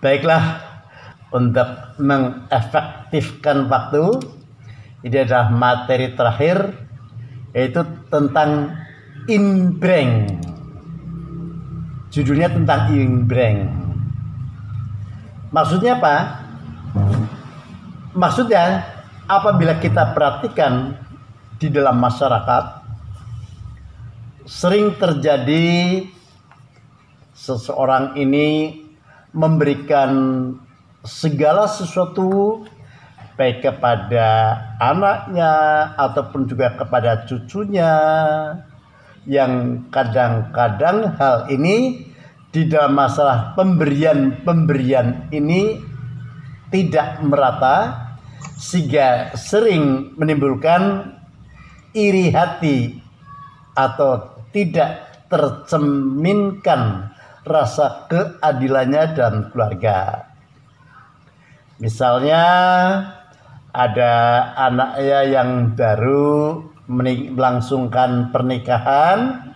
Baiklah, untuk mengefektifkan waktu, ini adalah materi terakhir, yaitu tentang inbreng. Judulnya tentang inbreng. Maksudnya apa? Maksudnya, apabila kita perhatikan di dalam masyarakat, sering terjadi seseorang ini memberikan segala sesuatu baik kepada anaknya ataupun juga kepada cucunya, yang kadang-kadang hal ini di dalam masalah pemberian ini tidak merata, sehingga sering menimbulkan iri hati atau tidak tercerminkan rasa keadilannya dalam keluarga. Misalnya ada anaknya yang baru melangsungkan pernikahan,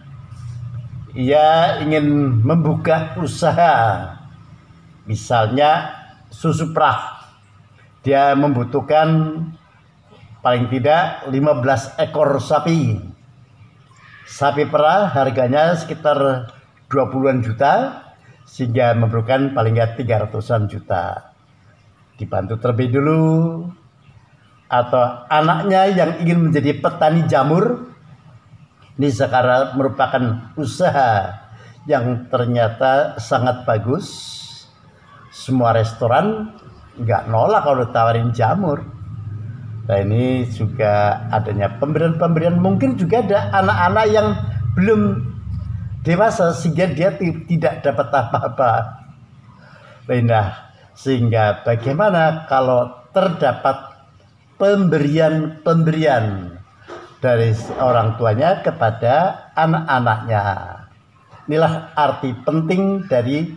ia ingin membuka usaha, misalnya susu perah. Dia membutuhkan paling tidak 15 ekor sapi. Sapi perah harganya sekitar 20-an juta, sehingga memerlukan paling nggak 300-an juta. Dibantu terlebih dulu. Atau anaknya yang ingin menjadi petani jamur, ini sekarang merupakan usaha yang ternyata sangat bagus. Semua restoran nggak nolak kalau ditawarin jamur. Nah, ini juga adanya pemberian-pemberian. Mungkin juga ada anak-anak yang belum dewasa sehingga dia tidak dapat apa-apa. Nah, sehingga bagaimana kalau terdapat pemberian dari orang tuanya kepada anak-anaknya. Inilah arti penting dari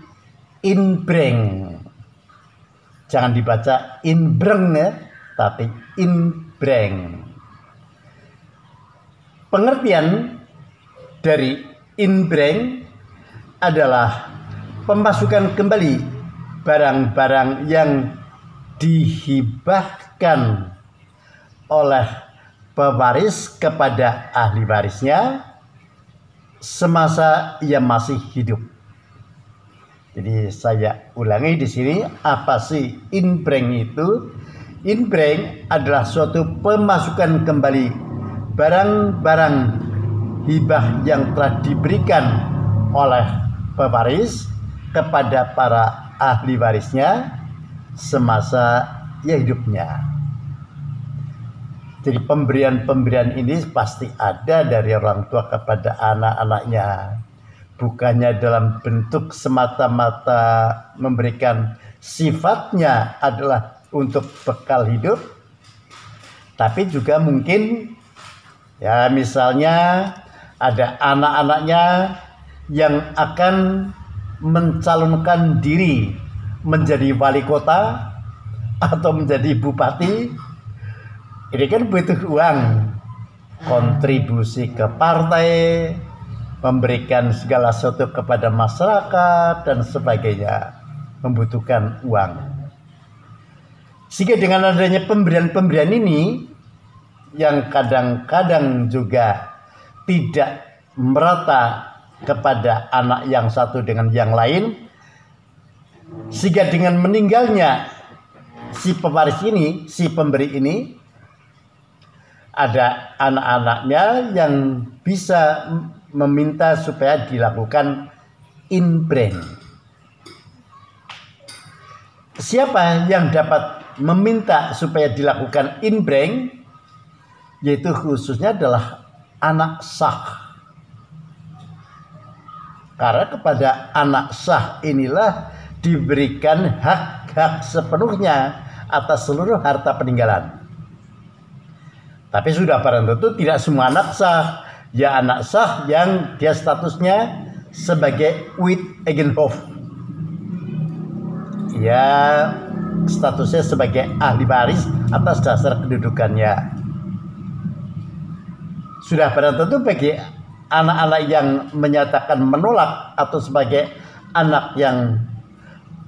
inbreng. Jangan dibaca inbreng ya, tapi inbreng. Pengertian dari inbreng adalah pemasukan kembali barang-barang yang dihibahkan oleh pewaris kepada ahli warisnya semasa ia masih hidup. Jadi saya ulangi di sini, apa sih inbreng itu? Inbreng adalah suatu pemasukan kembali barang-barang hibah yang telah diberikan oleh pewaris kepada para ahli warisnya semasa ia hidupnya. Jadi pemberian-pemberian ini pasti ada dari orang tua kepada anak-anaknya. Bukannya dalam bentuk semata-mata memberikan, sifatnya adalah untuk bekal hidup, tapi juga mungkin ya misalnya ada anak-anaknya yang akan mencalonkan diri menjadi wali kota atau menjadi bupati. Ini kan butuh uang, kontribusi ke partai, memberikan segala sesuatu kepada masyarakat dan sebagainya, membutuhkan uang. Sehingga dengan adanya pemberian-pemberian ini yang kadang-kadang juga tidak merata kepada anak yang satu dengan yang lain, sehingga dengan meninggalnya si pewaris ini, si pemberi ini, ada anak-anaknya yang bisa meminta supaya dilakukan inbreng. Siapa yang dapat meminta supaya dilakukan inbreng? Yaitu khususnya adalah anak sah. Karena kepada anak sah inilah diberikan hak-hak sepenuhnya atas seluruh harta peninggalan. Tapi sudah barang tentu tidak semua anak sah. Ya anak sah yang dia statusnya sebagai Wit Egenhof. Ya statusnya sebagai ahli waris atas dasar kedudukannya. Sudah barang tentu bagi anak-anak yang menyatakan menolak atau sebagai anak yang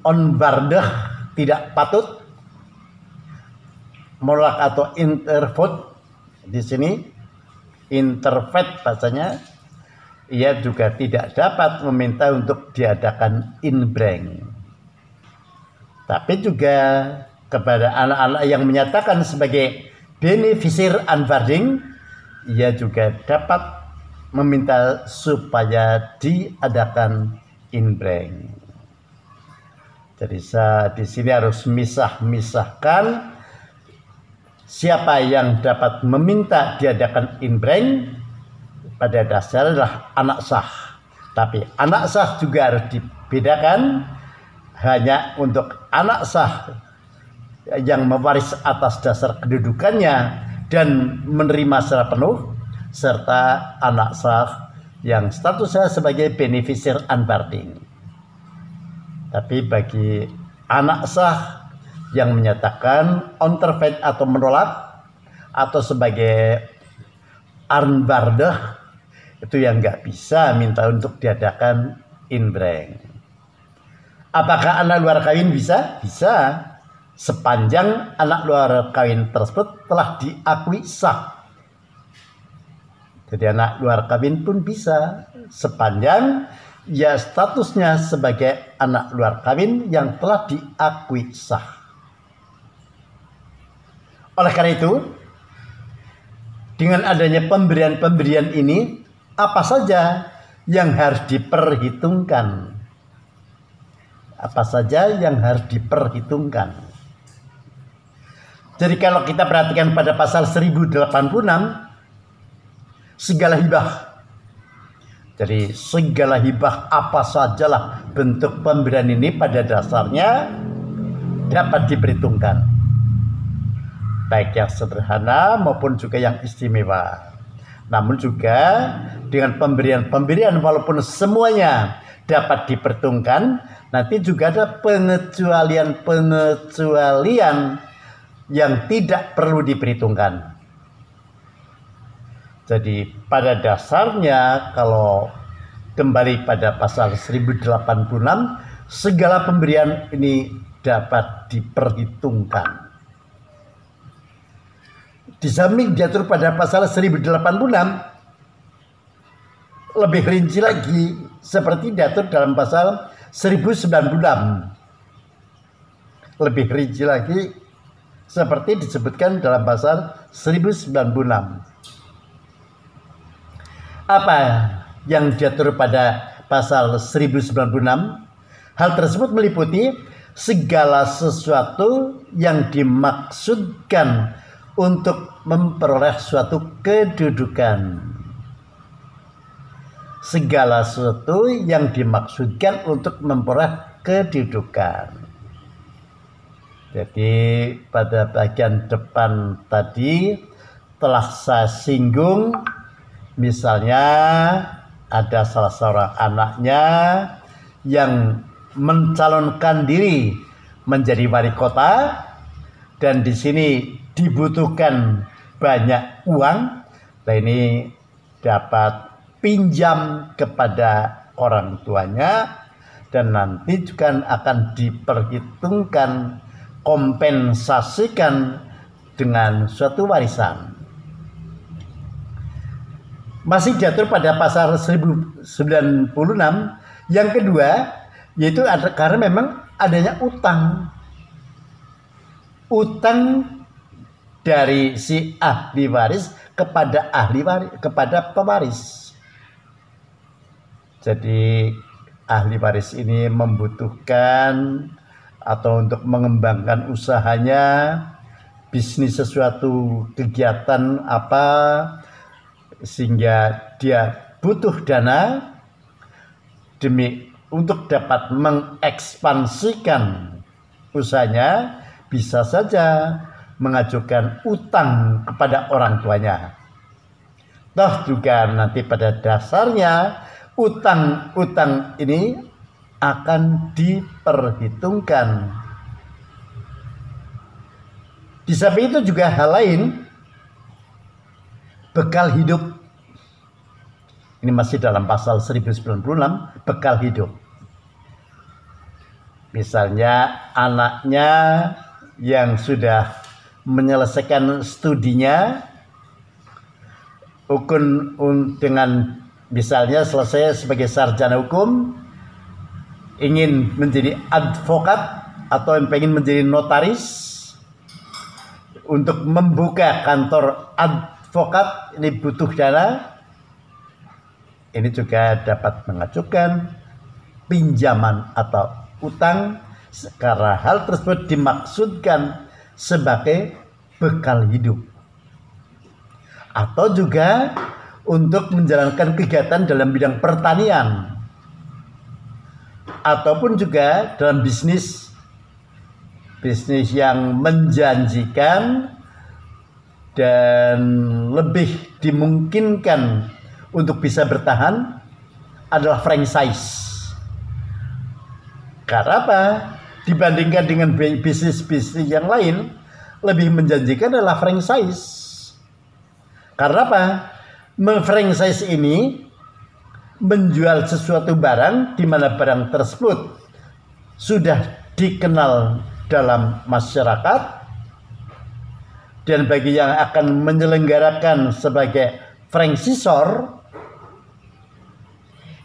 onbardah tidak patut, menolak atau intervote di sini intervet bahasanya, ia juga tidak dapat meminta untuk diadakan inbreng. Tapi juga kepada anak-anak yang menyatakan sebagai beneficiary unbanding, ia juga dapat meminta supaya diadakan inbreng. Jadi di sini harus misahkan siapa yang dapat meminta diadakan inbreng. Pada dasarnya adalah anak sah. Tapi anak sah juga harus dibedakan, hanya untuk anak sah yang mewaris atas dasar kedudukannya dan menerima secara penuh, serta anak sah yang statusnya sebagai beneficiary unbanding. Tapi bagi anak sah yang menyatakan intervet atau menolak atau sebagai unbardah, itu yang nggak bisa minta untuk diadakan inbreng. Apakah anak luar kawin bisa? Bisa, sepanjang anak luar kawin tersebut telah diakui sah. Jadi anak luar kawin pun bisa, sepanjang ya statusnya sebagai anak luar kawin yang telah diakui sah. Oleh karena itu, dengan adanya pemberian-pemberian ini, apa saja yang harus diperhitungkan? Apa saja yang harus diperhitungkan? Jadi kalau kita perhatikan pada pasal 1086, segala hibah. Jadi segala hibah apa sajalah bentuk pemberian ini pada dasarnya dapat diperhitungkan. Baik yang sederhana maupun juga yang istimewa. Namun juga dengan pemberian-pemberian walaupun semuanya dapat diperhitungkan, nanti juga ada pengecualian yang tidak perlu diperhitungkan. Jadi pada dasarnya kalau kembali pada pasal 1086, segala pemberian ini dapat diperhitungkan. Di samping diatur pada pasal 1086, lebih rinci lagi seperti diatur dalam pasal 1096. Lebih rinci lagi seperti disebutkan dalam pasal 1096. Apa yang diatur pada pasal 1096? Hal tersebut meliputi segala sesuatu yang dimaksudkan untuk memperoleh suatu kedudukan. Segala sesuatu yang dimaksudkan untuk memperoleh kedudukan. Jadi pada bagian depan tadi telah saya singgung, misalnya ada salah seorang anaknya yang mencalonkan diri menjadi wali kota, dan di sini dibutuhkan banyak uang. Nah, ini dapat pinjam kepada orang tuanya, dan nanti juga akan diperhitungkan kompensasikan dengan suatu warisan. Masih diatur pada pasal 1096 yang kedua, yaitu karena memang adanya utang dari si ahli waris kepada kepada pewaris. Jadi ahli waris ini membutuhkan atau untuk mengembangkan usahanya, bisnis sesuatu kegiatan apa, sehingga dia butuh dana demi untuk dapat mengekspansikan usahanya, bisa saja mengajukan utang kepada orang tuanya. Toh juga nanti pada dasarnya utang ini akan diperhitungkan. Di samping itu juga hal lain, bekal hidup. Ini masih dalam pasal 1096, bekal hidup. Misalnya anaknya yang sudah menyelesaikan studinya hukum dengan misalnya selesai sebagai sarjana hukum, ingin menjadi advokat atau yang pengen menjadi notaris, untuk membuka kantor advokat ini butuh dana. Ini juga dapat mengajukan pinjaman atau utang karena hal tersebut dimaksudkan sebagai bekal hidup, atau juga untuk menjalankan kegiatan dalam bidang pertanian, ataupun juga dalam bisnis yang menjanjikan dan lebih dimungkinkan untuk bisa bertahan adalah franchise. Karena apa? Dibandingkan dengan bisnis-bisnis yang lain, lebih menjanjikan adalah franchise. Karena apa? Franchise ini menjual sesuatu barang di mana barang tersebut sudah dikenal dalam masyarakat, dan bagi yang akan menyelenggarakan sebagai franchisor,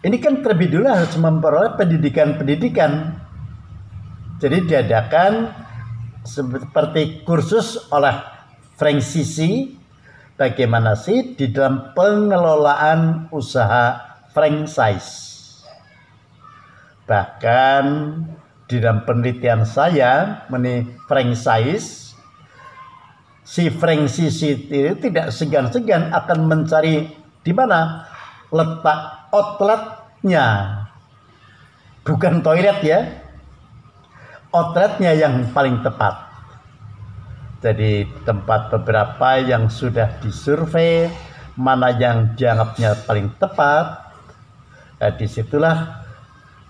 ini kan terlebih dulu harus memperoleh pendidikan. Jadi diadakan seperti kursus oleh franchisee, bagaimana sih di dalam pengelolaan usaha franchise. Bahkan di dalam penelitian saya mengenai franchise, si franchisee itu tidak segan-segan akan mencari di mana letak outletnya, bukan toilet ya, outletnya yang paling tepat. Jadi tempat beberapa yang sudah disurvei mana yang dianggapnya paling tepat, disitulah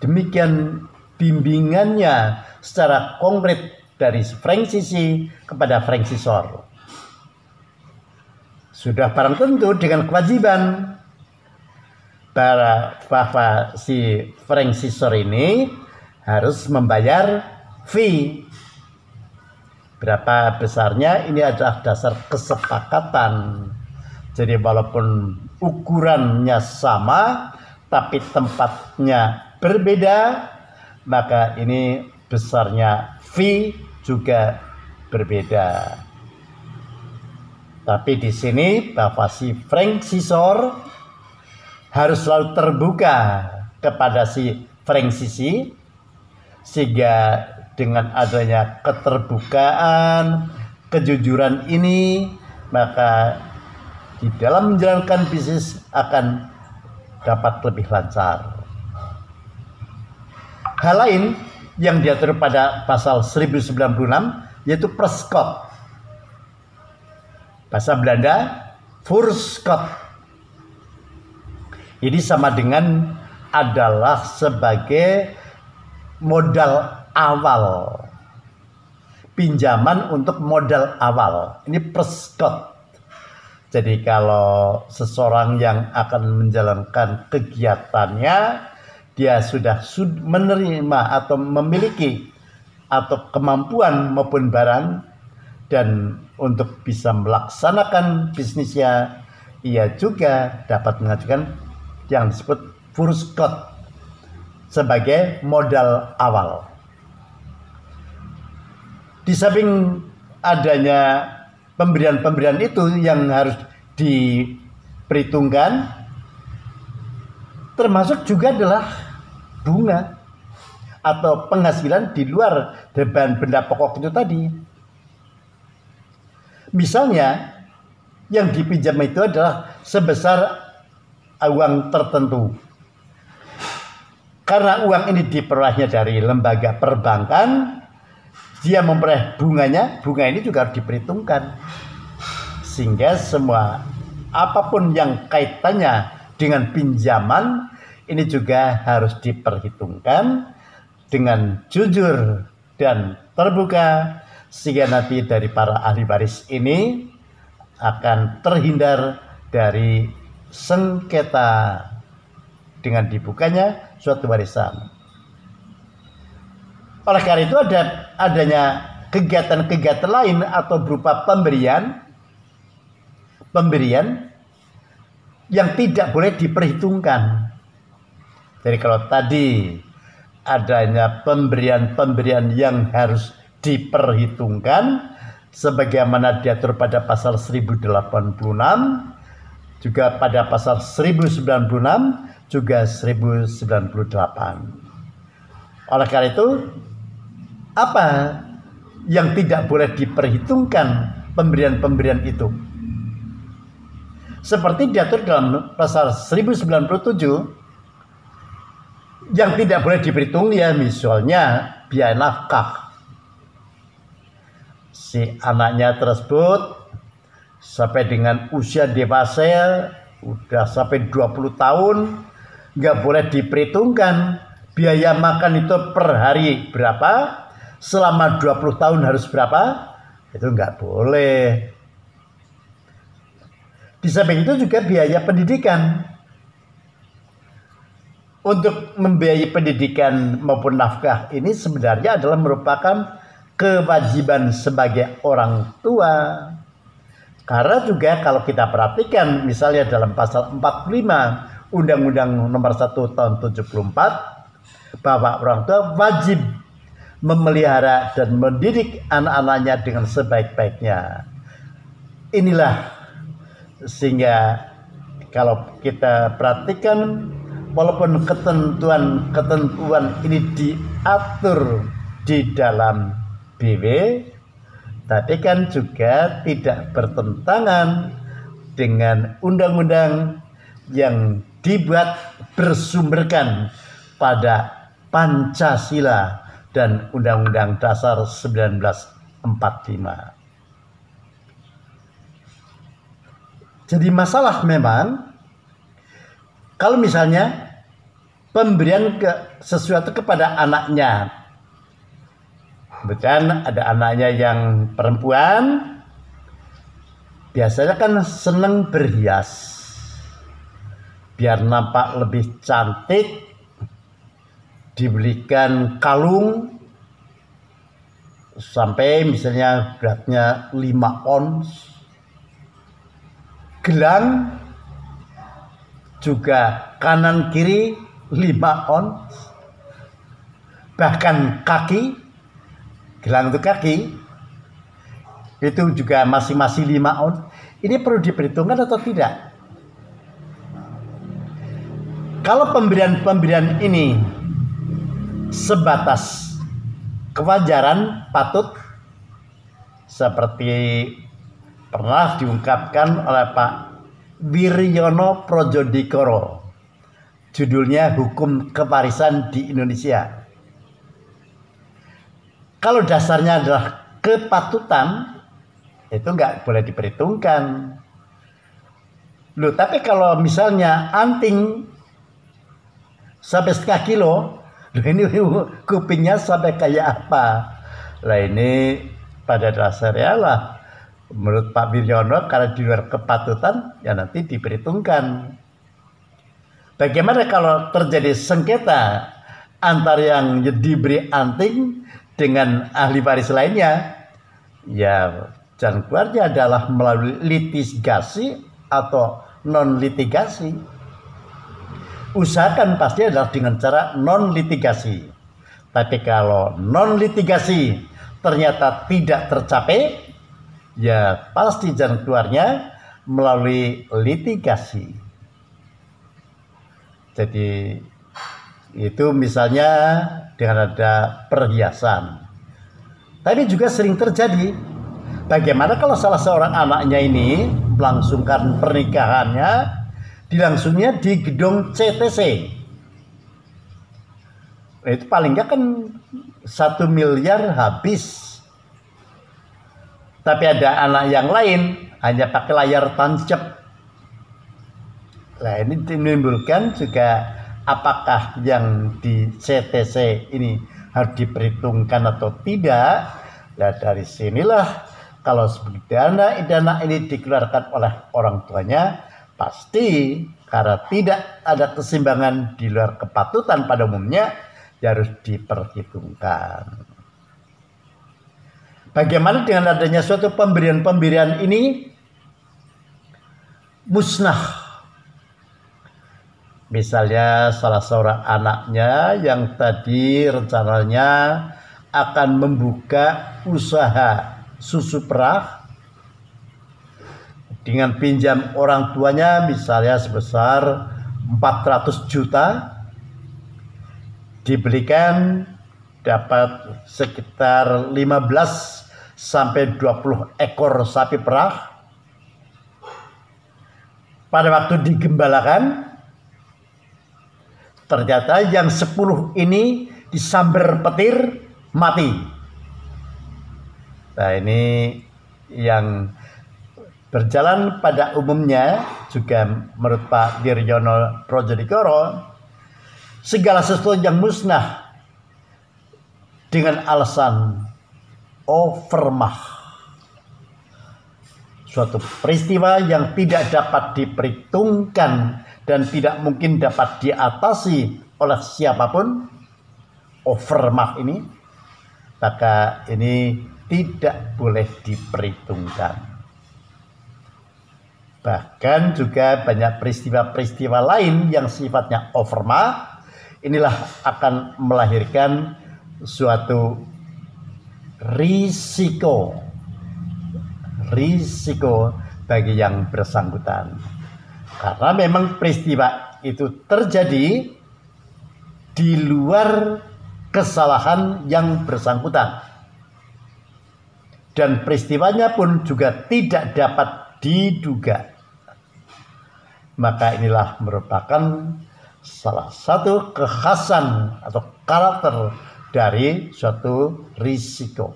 demikian bimbingannya secara konkret dari franchisee kepada franchisor. Sudah barang tentu dengan kewajiban bahwa si franchisor ini harus membayar fee. Berapa besarnya ini adalah dasar kesepakatan. Jadi walaupun ukurannya sama tapi tempatnya berbeda, maka ini besarnya fee juga berbeda. Tapi di sini bahwa si franchisor harus selalu terbuka kepada si franchisee, sehingga dengan adanya keterbukaan, kejujuran ini, maka di dalam menjalankan bisnis akan dapat lebih lancar. Hal lain yang diatur pada pasal 1096 yaitu perskot. Bahasa Belanda voorskot. Ini sama dengan adalah sebagai modal awal. Pinjaman untuk modal awal. Ini perskot. Jadi kalau seseorang yang akan menjalankan kegiatannya, dia sudah menerima atau memiliki atau kemampuan maupun barang, dan untuk bisa melaksanakan bisnisnya, ia juga dapat mengajukan yang disebut voorskot sebagai modal awal. Di samping adanya pemberian-pemberian itu yang harus diperhitungkan, termasuk juga adalah bunga atau penghasilan di luar dari benda pokok itu tadi. Misalnya yang dipinjam itu adalah sebesar uang tertentu. Karena uang ini diperolehnya dari lembaga perbankan, dia memperoleh bunganya, bunga ini juga harus diperhitungkan. Sehingga semua apapun yang kaitannya dengan pinjaman ini juga harus diperhitungkan dengan jujur dan terbuka, sehingga nanti dari para ahli waris ini akan terhindar dari sengketa dengan dibukanya suatu warisan. Oleh karena itu adanya kegiatan-kegiatan lain atau berupa pemberian yang tidak boleh diperhitungkan. Jadi kalau tadi adanya pemberian yang harus diperhitungkan sebagaimana diatur pada pasal 1086, juga pada pasal 1096, juga 1098. Oleh karena itu, apa yang tidak boleh diperhitungkan pemberian-pemberian itu? Seperti diatur dalam pasal 1097, yang tidak boleh diperhitung ya misalnya biaya nafkah. Si anaknya tersebut sampai dengan usia dewasa, udah sampai 20 tahun, nggak boleh diperhitungkan biaya makan itu per hari berapa, selama 20 tahun harus berapa, itu nggak boleh. Di samping itu juga biaya pendidikan. Untuk membiayai pendidikan maupun nafkah ini sebenarnya adalah merupakan kewajiban sebagai orang tua. Karena juga kalau kita perhatikan misalnya dalam pasal 45 Undang-Undang Nomor 1 Tahun 74, bahwa orang tua wajib memelihara dan mendidik anak-anaknya dengan sebaik-baiknya. Inilah sehingga kalau kita perhatikan, walaupun ketentuan ini diatur di dalam BW, tapi kan juga tidak bertentangan dengan undang-undang yang dibuat bersumberkan pada Pancasila dan Undang-Undang Dasar 1945. Jadi masalah memang kalau misalnya pemberian sesuatu kepada anaknya, kebetulan ada anaknya yang perempuan, biasanya kan senang berhias biar nampak lebih cantik, dibelikan kalung sampai misalnya beratnya 5 ons, gelang juga kanan kiri 5 ons, bahkan kaki, gelang itu kaki itu juga masing-masing 5 ons. Ini perlu diperhitungkan atau tidak? Kalau pemberian ini sebatas kewajaran patut, seperti pernah diungkapkan oleh Pak Wiryono Projodikoro, judulnya Hukum Kewarisan di Indonesia. Kalau dasarnya adalah kepatutan, itu nggak boleh diperhitungkan. Loh, tapi kalau misalnya anting sampai setengah kilo, ini kupingnya sampai kayak apa? Lah ini pada dasarnya lah, menurut Pak Wiryono, karena di luar kepatutan, ya nanti diperhitungkan. Bagaimana kalau terjadi sengketa antara yang diberi anting dengan ahli waris lainnya? Ya, jalan keluarnya adalah melalui litigasi atau non-litigasi. Usahakan pasti adalah dengan cara non-litigasi. Tapi kalau non-litigasi ternyata tidak tercapai, ya pasti jalan keluarnya melalui litigasi. Jadi itu misalnya dengan ada perhiasan. Tapi juga sering terjadi, bagaimana kalau salah seorang anaknya ini melangsungkan pernikahannya, dilangsungnya di gedung CTC. Nah, itu paling nggak kan 1 miliar habis. Tapi ada anak yang lain hanya pakai layar tancap. Nah, ini menimbulkan juga apakah yang di CTC ini harus diperhitungkan atau tidak. Nah, dari sinilah kalau dana ini dikeluarkan oleh orang tuanya, pasti karena tidak ada keseimbangan di luar kepatutan pada umumnya, harus diperhitungkan. Bagaimana dengan adanya suatu pemberian-pemberian ini musnah? Misalnya salah seorang anaknya yang tadi rencananya akan membuka usaha susu perah dengan pinjam orang tuanya misalnya sebesar 400 juta, dibelikan dapat sekitar 15 sampai 20 ekor sapi perah. Pada waktu digembalakan, ternyata yang 10 ini disambar petir mati. Nah, ini yang berjalan pada umumnya juga menurut Pak Wiryono Projonegoro, segala sesuatu yang musnah dengan alasan overmah, suatu peristiwa yang tidak dapat diperhitungkan dan tidak mungkin dapat diatasi oleh siapapun, overmah ini, maka ini tidak boleh diperhitungkan. Bahkan juga banyak peristiwa-peristiwa lain yang sifatnya overmah, inilah akan melahirkan suatu risiko bagi yang bersangkutan. Karena memang peristiwa itu terjadi di luar kesalahan yang bersangkutan. Dan peristiwanya pun juga tidak dapat diduga. Maka inilah merupakan salah satu kekhasan atau karakter dari suatu risiko.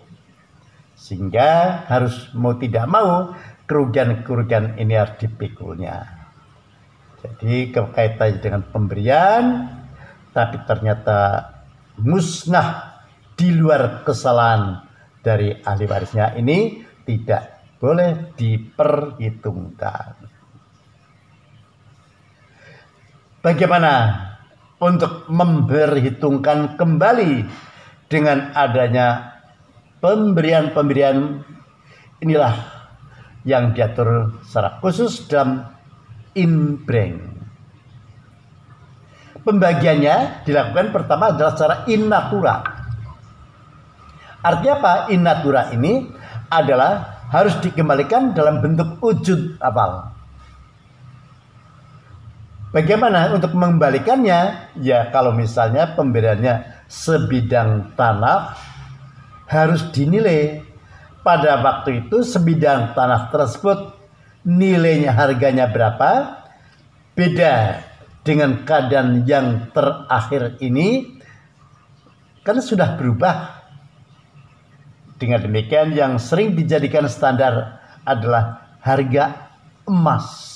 Sehingga harus mau tidak mau kerugian-kerugian ini harus dipikulnya. Jadi kaitannya dengan pemberian, tapi ternyata musnah di luar kesalahan dari ahli warisnya, ini tidak boleh diperhitungkan. Bagaimana untuk memperhitungkan kembali dengan adanya pemberian-pemberian inilah yang diatur secara khusus dalam inbreng. Pembagiannya dilakukan pertama adalah secara in natura. Artinya apa? In natura ini adalah harus dikembalikan dalam bentuk wujud apal. Bagaimana untuk mengembalikannya? Ya kalau misalnya pemberiannya sebidang tanah, harus dinilai pada waktu itu sebidang tanah tersebut nilainya, harganya berapa, beda dengan keadaan yang terakhir ini kan sudah berubah. Dengan demikian yang sering dijadikan standar adalah harga emas.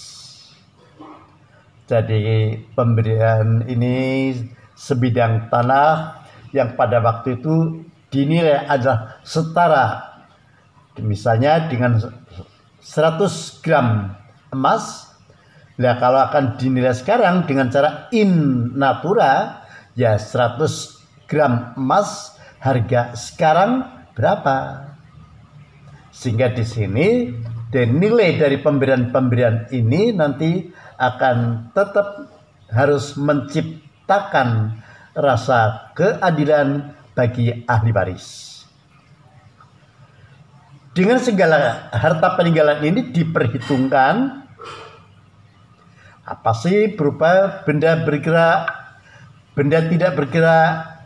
Jadi pemberian ini sebidang tanah yang pada waktu itu dinilai adalah setara misalnya dengan 100 gram emas. Nah, kalau akan dinilai sekarang dengan cara in natura, ya 100 gram emas harga sekarang berapa? Sehingga di sini dan nilai dari pemberian-pemberian ini nanti akan tetap harus menciptakan rasa keadilan bagi ahli waris. Dengan segala harta peninggalan ini diperhitungkan apa sih berupa benda bergerak, benda tidak bergerak,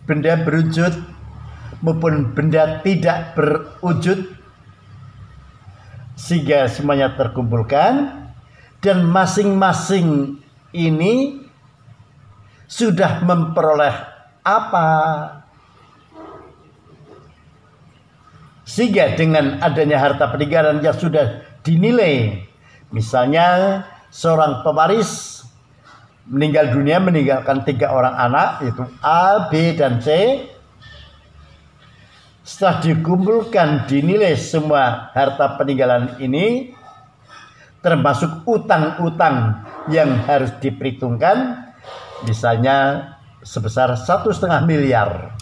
benda berwujud maupun benda tidak berwujud, sehingga semuanya terkumpulkan dan masing-masing ini sudah memperoleh apa, sehingga dengan adanya harta peninggalan yang sudah dinilai, misalnya seorang pewaris meninggal dunia meninggalkan 3 orang anak, yaitu A, B, dan C. Setelah dikumpulkan dinilai semua harta peninggalan ini, termasuk utang-utang yang harus diperhitungkan, misalnya sebesar 1,5 miliar.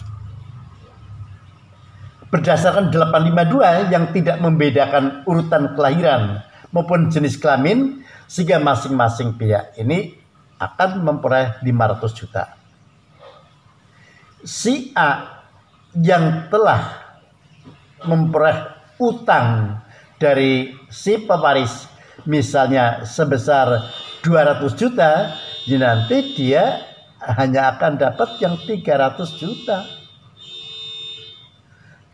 Berdasarkan 852 yang tidak membedakan urutan kelahiran maupun jenis kelamin, sehingga masing-masing pihak ini akan memperoleh 500 juta. Si A yang telah memperoleh utang dari si pewaris misalnya sebesar 200 juta, ya nanti dia hanya akan dapat yang 300 juta.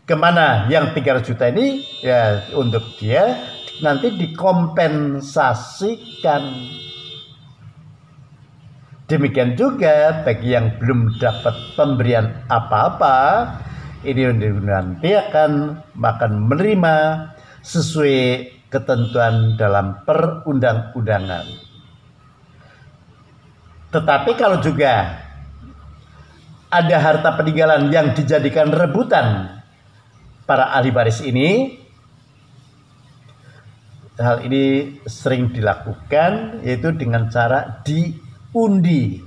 Kemana yang 300 juta ini? Ya untuk dia nanti dikompensasikan. Demikian juga bagi yang belum dapat pemberian apa-apa, ini nanti akan menerima sesuai ketentuan dalam perundang-undangan. Tetapi kalau juga ada harta peninggalan yang dijadikan rebutan para ahli waris ini, hal ini sering dilakukan yaitu dengan cara diundi.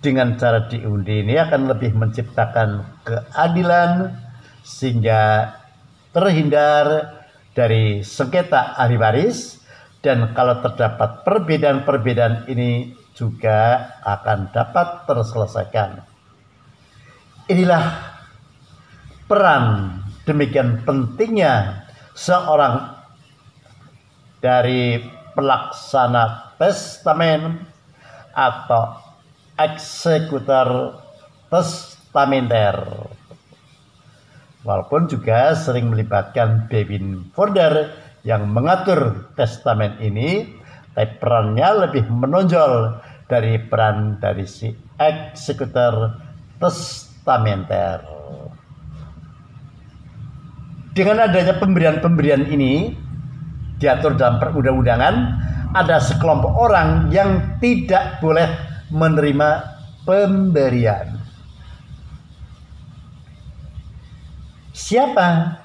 Dengan cara diundi ini akan lebih menciptakan keadilan sehingga terhindar dari sengketa ahli waris, dan kalau terdapat perbedaan-perbedaan ini juga akan dapat terselesaikan. Inilah peran demikian pentingnya seorang dari pelaksana testamen atau eksekutor testamenter, walaupun juga sering melibatkan bewinnvorder yang mengatur testamen ini, tapi perannya lebih menonjol dari peran dari si eksekutor testamenter. Dengan adanya pemberian-pemberian ini diatur dalam perundang-undangan, ada sekelompok orang yang tidak boleh menerima pemberian. Siapa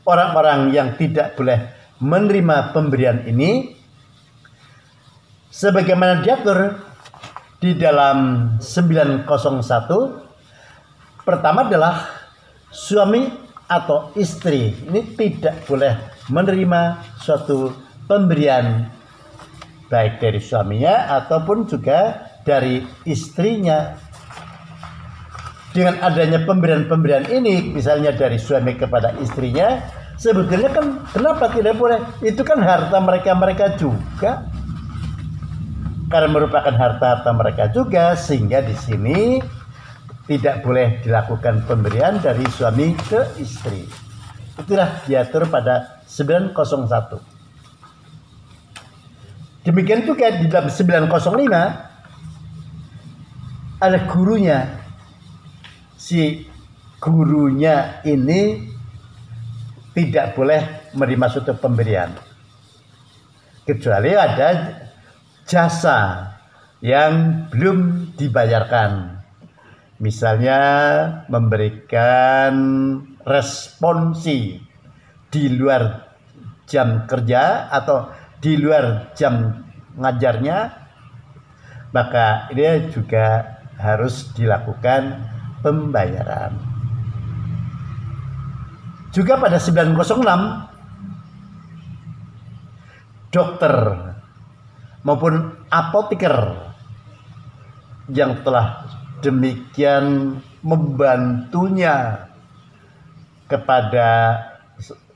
orang-orang yang tidak boleh menerima pemberian ini? Sebagaimana diatur di dalam 901, pertama adalah suami atau istri ini tidak boleh menerima suatu pemberian baik dari suaminya ataupun juga dari istrinya. Dengan adanya pemberian-pemberian ini, misalnya dari suami kepada istrinya, sebetulnya kan kenapa tidak boleh? Itu kan harta mereka juga, karena merupakan harta mereka juga, sehingga di sini tidak boleh dilakukan pemberian dari suami ke istri. Itulah diatur pada 901. Demikian juga di dalam 905 ada gurunya. Si gurunya ini tidak boleh menerima suatu pemberian kecuali ada jasa yang belum dibayarkan. Misalnya memberikan responsi di luar jam kerja atau di luar jam ngajarnya, maka ini juga harus dilakukan pembayaran. Juga pada 906, dokter maupun apoteker yang telah demikian membantunya kepada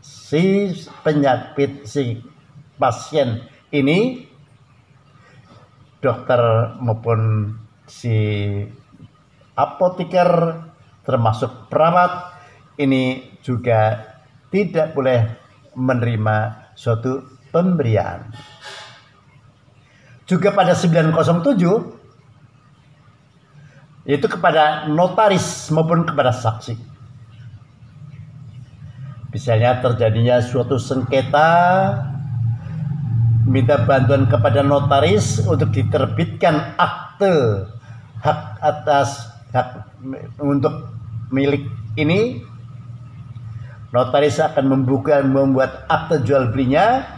si penyakit, si pasien ini, dokter maupun si apoteker termasuk perawat ini juga tidak boleh menerima suatu pemberian. Juga pada 907 yaitu kepada notaris maupun kepada saksi. Misalnya terjadinya suatu sengketa, minta bantuan kepada notaris untuk diterbitkan akte hak atas hak untuk milik ini. Notaris akan membuat akte jual belinya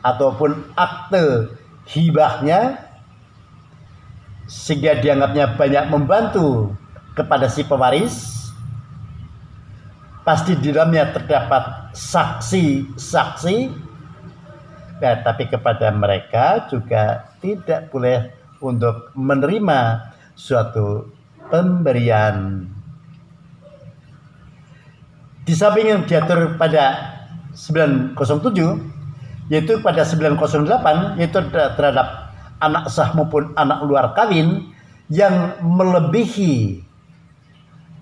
ataupun akte hibahnya. sehingga dianggapnya banyak membantu kepada si pewaris, pasti di dalamnya terdapat saksi-saksi, nah, tapi kepada mereka juga tidak boleh untuk menerima suatu pemberian. Di samping yang diatur pada 907, yaitu pada 908, yaitu terhadap anak sah maupun anak luar kawin yang melebihi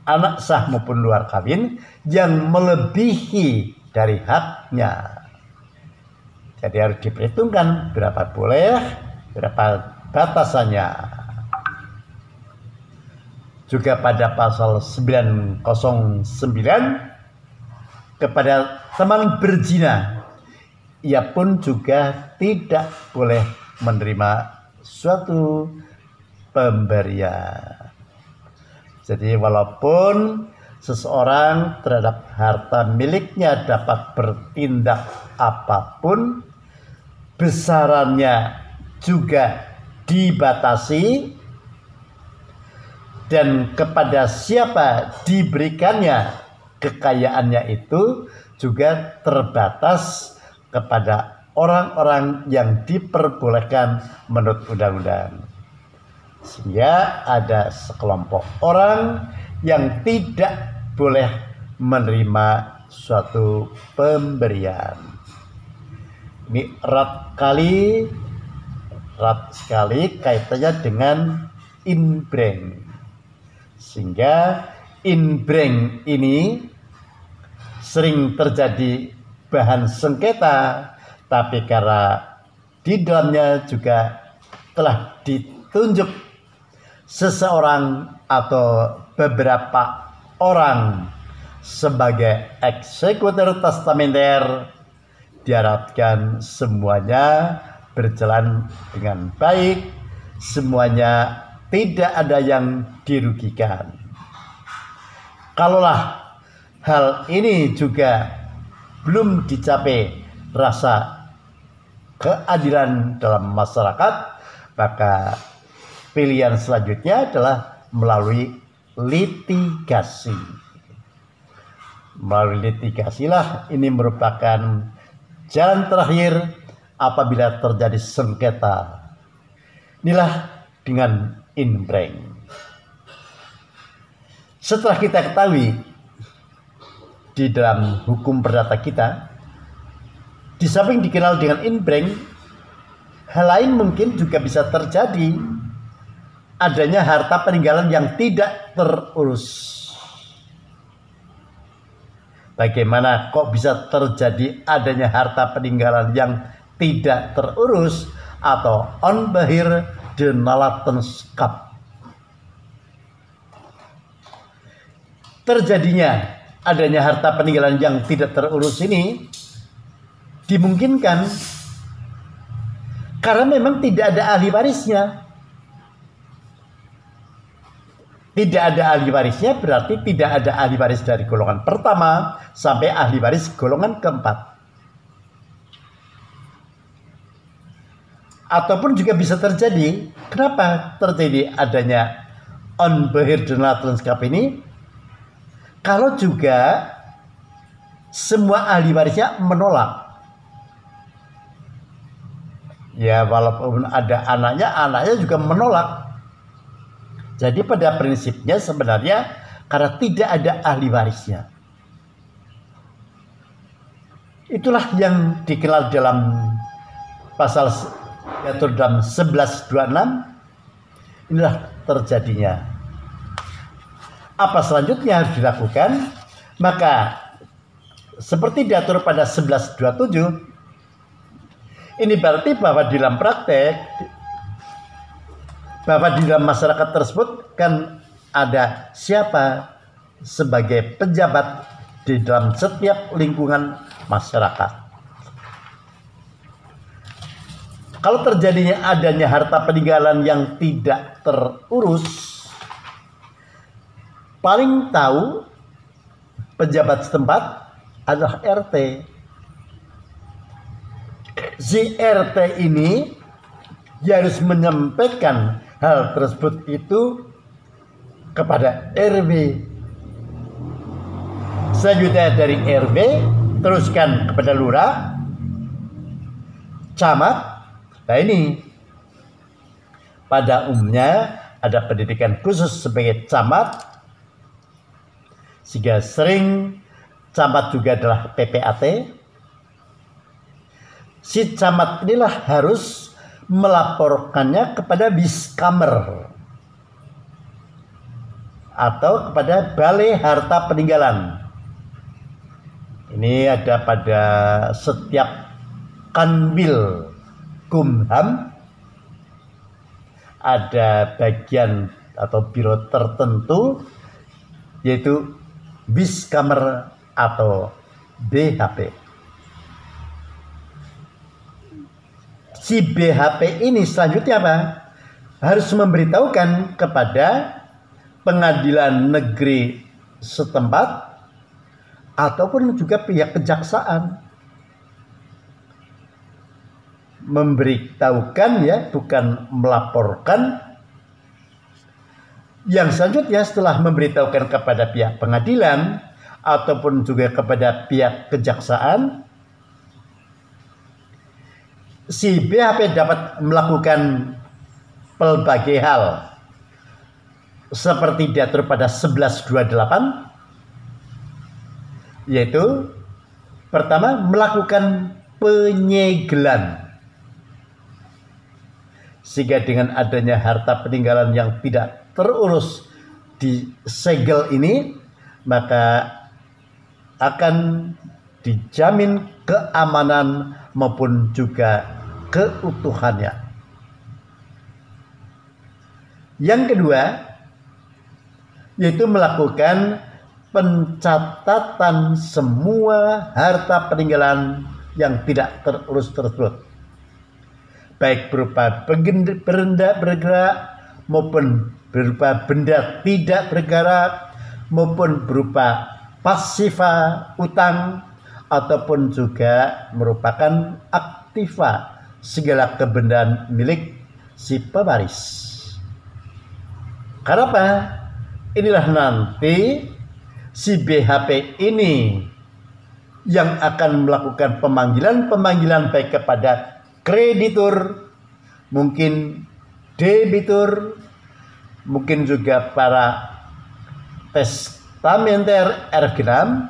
anak sah maupun luar kawin yang melebihi dari haknya. Jadi harus diperhitungkan berapa boleh, berapa batasannya. Juga pada pasal 909 kepada teman berzina, ia pun juga tidak boleh menerima suatu pemberian. Jadi walaupun seseorang terhadap harta miliknya dapat bertindak apapun, besarannya juga dibatasi, dan kepada siapa diberikannya kekayaannya itu juga terbatas kepada orang-orang yang diperbolehkan menurut undang-undang. Sehingga ada sekelompok orang yang tidak boleh menerima suatu pemberian. Ini erat sekali kaitannya dengan inbreng. Sehingga inbreng ini sering terjadi bahan sengketa, tapi karena di dalamnya juga telah ditunjuk seseorang atau beberapa orang sebagai eksekutor testamenter, diharapkan semuanya berjalan dengan baik, semuanya tidak ada yang dirugikan. Kalaulah hal ini juga belum dicapai rasa keadilan dalam masyarakat, maka pilihan selanjutnya adalah melalui litigasi. Melalui litigasilah ini merupakan jalan terakhir apabila terjadi sengketa. Inilah dengan inbreng. Setelah kita ketahui di dalam hukum perdata kita, di samping dikenal dengan inbreng, hal lain mungkin juga bisa terjadi, adanya harta peninggalan yang tidak terurus. Bagaimana kok bisa terjadi adanya harta peninggalan yang tidak terurus atau onbeheer de nalatenskap? Terjadinya adanya harta peninggalan yang tidak terurus ini dimungkinkan karena memang tidak ada ahli warisnya. Tidak ada ahli warisnya berarti tidak ada ahli waris dari golongan pertama sampai ahli waris golongan keempat. Ataupun juga bisa terjadi, kenapa terjadi adanya onbeheer de nalatenskap ini? Kalau juga semua ahli warisnya menolak. Ya walaupun ada anaknya juga menolak. Jadi pada prinsipnya sebenarnya karena tidak ada ahli warisnya. Itulah yang dikenal dalam pasal diatur dalam 1126. Inilah terjadinya. Apa selanjutnya harus dilakukan? Maka seperti diatur pada 1127, ini berarti bahwa di dalam praktek, bahwa di dalam masyarakat tersebut kan ada siapa sebagai pejabat di dalam setiap lingkungan masyarakat. Kalau terjadinya adanya harta peninggalan yang tidak terurus, paling tahu pejabat setempat adalah RT. Si RT ini dia harus menyampaikan hal tersebut itu kepada RW. Selanjutnya dari RW teruskan kepada lurah, camat. Nah ini pada umumnya ada pendidikan khusus sebagai camat, sehingga sering camat juga adalah PPAT. Si camat inilah harus melaporkannya kepada Biskamer atau kepada Balai Harta Peninggalan. Ini ada pada setiap Kanwil Kumham, ada bagian atau biro tertentu yaitu Biskamer atau BHP. Si BHP ini selanjutnya apa? Harus memberitahukan kepada pengadilan negeri setempat ataupun juga pihak kejaksaan. Memberitahukan ya, bukan melaporkan. Yang selanjutnya setelah memberitahukan kepada pihak pengadilan ataupun juga kepada pihak kejaksaan, si BHP dapat melakukan pelbagai hal seperti diatur pada 1128, yaitu pertama melakukan penyegelan, sehingga dengan adanya harta peninggalan yang tidak terurus disegel ini, maka akan dijamin keamanan maupun juga keutuhannya. Yang kedua yaitu melakukan pencatatan semua harta peninggalan yang tidak terurus tersebut, baik berupa benda bergerak maupun berupa benda tidak bergerak maupun berupa pasifa utang ataupun juga merupakan aktiva segala kebendaan milik si pewaris. Karena apa? Inilah nanti si BHP ini yang akan melakukan pemanggilan baik kepada kreditur, mungkin debitur, mungkin juga para testamenter ergenam.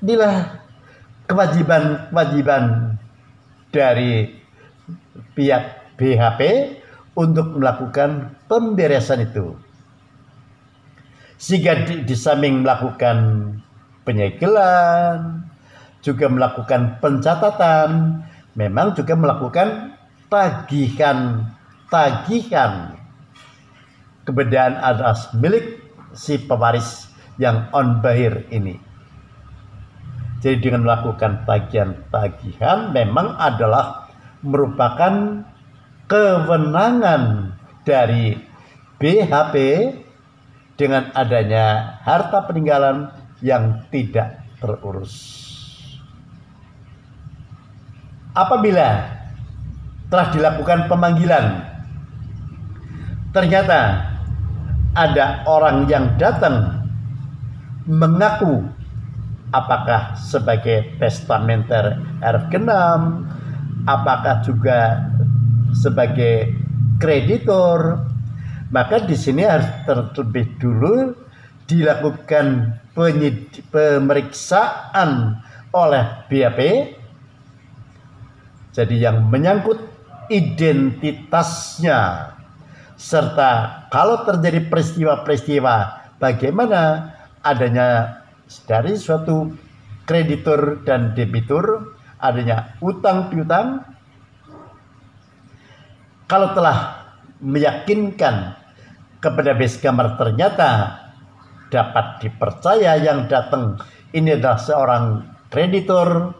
Inilah kewajiban dari pihak BHP untuk melakukan pemberesan itu, sehingga di samping melakukan penyegelan, juga melakukan pencatatan, memang juga melakukan tagihan kebendaan atas milik si pewaris yang on bahir ini. Jadi dengan melakukan tagihan memang adalah merupakan kewenangan dari BHP dengan adanya harta peninggalan yang tidak terurus. Apabila telah dilakukan pemanggilan, ternyata ada orang yang datang mengaku apakah sebagai testamenter ergenam, apakah juga sebagai kreditor, maka di sini harus terlebih dulu dilakukan pemeriksaan oleh BHP. Jadi yang menyangkut identitasnya, serta kalau terjadi peristiwa-peristiwa bagaimana adanya dari suatu kreditur dan debitur, adanya utang piutang. Kalau telah meyakinkan kepada Biskamer ternyata dapat dipercaya yang datang ini adalah seorang kreditur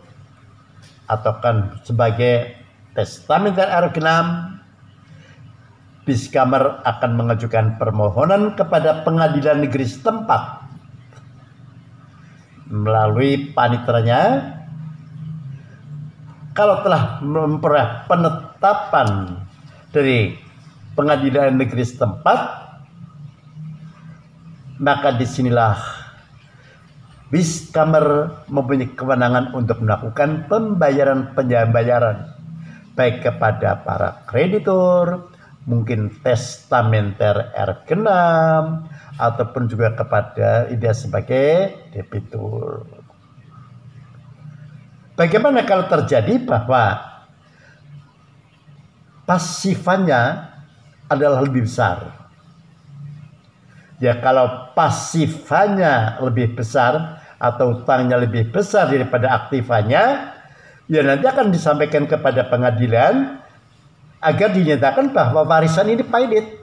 atau kan sebagai testamenter ergenam, Biskamer akan mengajukan permohonan kepada pengadilan negeri setempat melalui paniteranya. Kalau telah memperoleh penetapan dari pengadilan negeri setempat, maka disinilah Biskamer mempunyai kewenangan untuk melakukan pembayaran baik kepada para kreditur, mungkin testamenter ergenam, ataupun juga kepada dia sebagai debitur. Bagaimana kalau terjadi bahwa pasifannya adalah lebih besar? Ya, kalau pasifannya lebih besar atau utangnya lebih besar daripada aktifannya, ya nanti akan disampaikan kepada pengadilan agar dinyatakan bahwa warisan ini pailit.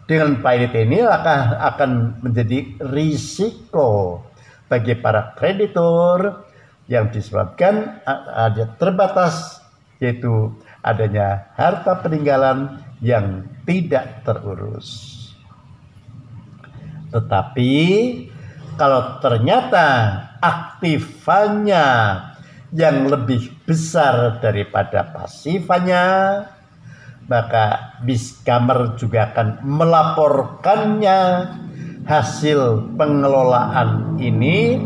Dengan pailit ini akan menjadi risiko bagi para kreditur yang disebabkan ada terbatas, yaitu adanya harta peninggalan yang tidak terurus. Tetapi kalau ternyata aktifannya yang lebih besar daripada pasifannya, maka Biskamer juga akan melaporkannya hasil pengelolaan ini,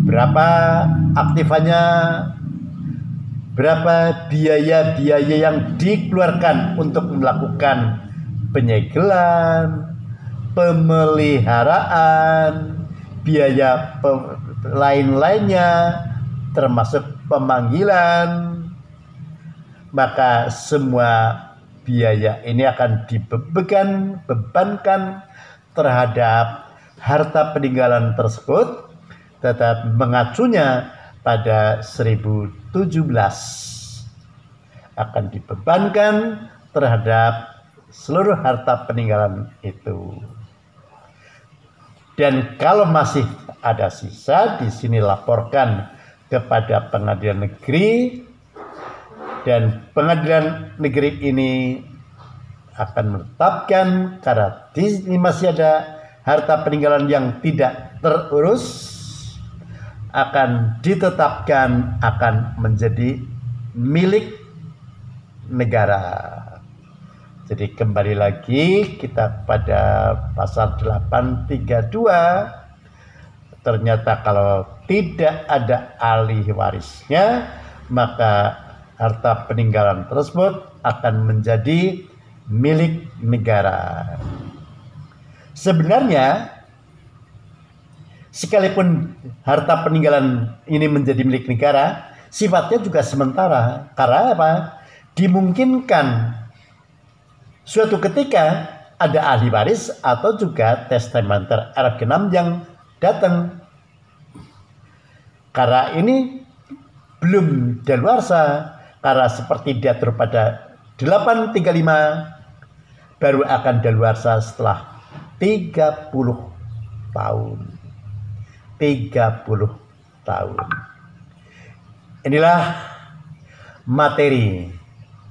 berapa aktifannya, berapa biaya-biaya yang dikeluarkan untuk melakukan penyegelan, pemeliharaan, biaya lain-lainnya, termasuk pemanggilan. Maka semua biaya ini akan dibebankan terhadap harta peninggalan tersebut, tetap mengacunya pada 1017 akan dibebankan terhadap seluruh harta peninggalan itu. Dan kalau masih ada sisa, di sini laporkan kepada pengadilan negeri, dan pengadilan negeri ini akan menetapkan karena di sini masih ada harta peninggalan yang tidak terurus, akan ditetapkan akan menjadi milik negara. Jadi kembali lagi kita pada pasal 832, ternyata kalau tidak ada ahli warisnya, maka harta peninggalan tersebut akan menjadi milik negara. Sebenarnya sekalipun harta peninggalan ini menjadi milik negara, sifatnya juga sementara. Karena apa? Dimungkinkan suatu ketika ada ahli waris atau juga testamenter ergenam yang datang. Karena ini belum daluarsa, karena seperti diatur pada 835 baru akan daluarsa setelah 30 tahun. 30 tahun. Inilah materi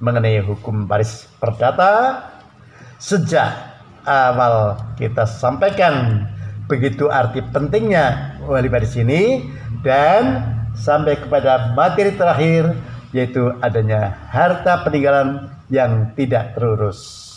mengenai hukum waris perdata. Sejak awal kita sampaikan begitu arti pentingnya ahli waris ini, dan sampai kepada materi terakhir, yaitu adanya harta peninggalan yang tidak terurus.